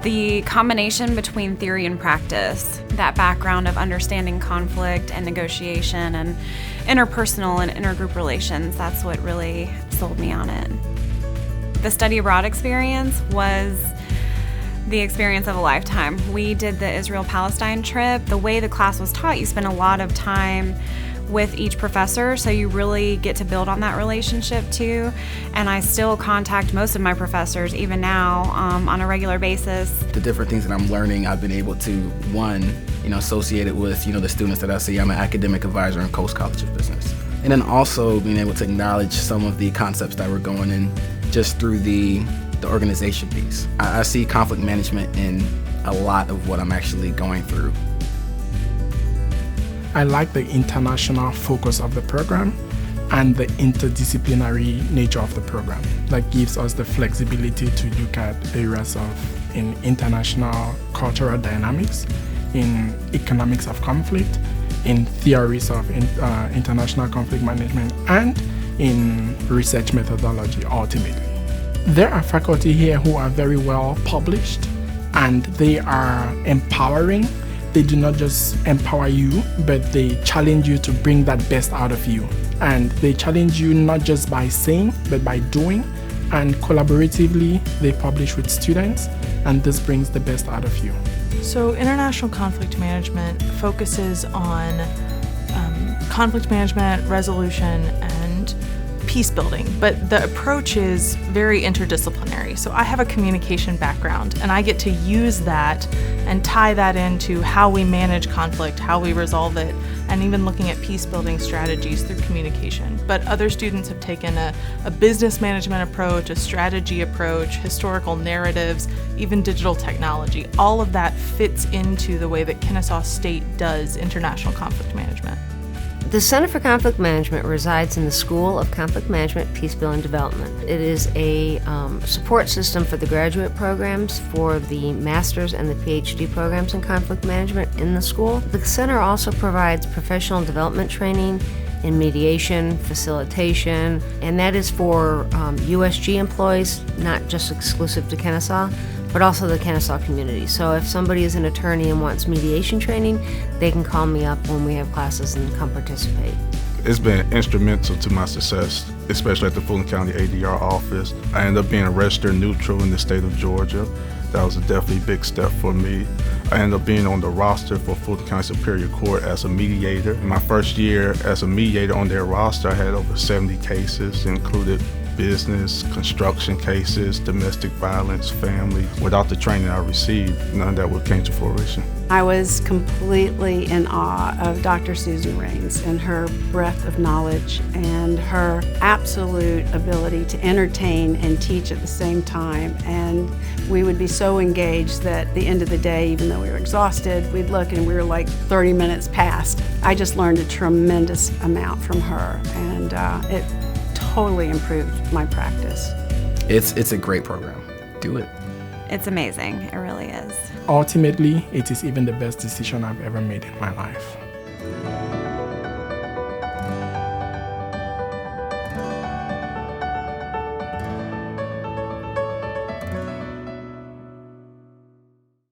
The combination between theory and practice, that background of understanding conflict and negotiation and interpersonal and intergroup relations, that's what really sold me on it. The study abroad experience was the experience of a lifetime. We did the Israel-Palestine trip. The way the class was taught, you spend a lot of time with each professor, so you really get to build on that relationship too. And I still contact most of my professors, even now, on a regular basis. The different things that I'm learning, I've been able to, one, associate it with, the students that I see. I'm an academic advisor in Coast College of Business. And then also being able to acknowledge some of the concepts that we're going in just through the organization piece. I see conflict management in a lot of what I'm actually going through. I like the international focus of the program and the interdisciplinary nature of the program that gives us the flexibility to look at areas in international cultural dynamics, in economics of conflict, in theories of international conflict management, and in research methodology ultimately. There are faculty here who are very well published and they are empowering. They do not just empower you, but they challenge you to bring that best out of you. And they challenge you not just by saying, but by doing. And collaboratively, they publish with students, and this brings the best out of you. So international conflict management focuses on conflict management, resolution, and peace building, but the approach is very interdisciplinary. So I have a communication background, and I get to use that and tie that into how we manage conflict, how we resolve it, and even looking at peace building strategies through communication. But other students have taken a business management approach, a strategy approach, historical narratives, even digital technology. All of that fits into the way that Kennesaw State does international conflict management. The Center for Conflict Management resides in the School of Conflict Management, Peacebuilding and Development. It is a support system for the graduate programs, for the master's and the Ph.D. programs in conflict management in the school. The center also provides professional development training in mediation, facilitation, and that is for USG employees, not just exclusive to Kennesaw, but also the Kennesaw community. So if somebody is an attorney and wants mediation training, they can call me up when we have classes and come participate. It's been instrumental to my success, especially at the Fulton County ADR office. I ended up being a registered neutral in the state of Georgia. That was a definitely big step for me. I ended up being on the roster for Fulton County Superior Court as a mediator. In my first year as a mediator on their roster, I had over 70 cases, included business, construction cases, domestic violence, family. Without the training I received, none of that would came to fruition. I was completely in awe of Dr. Susan Raines and her breadth of knowledge and her absolute ability to entertain and teach at the same time. And we would be so engaged that at the end of the day, even though we were exhausted, we'd look and we were like 30 minutes past. I just learned a tremendous amount from her, and it totally improved my practice. It's a great program. Do it. It's amazing. It really is. Ultimately, it is even the best decision I've ever made in my life.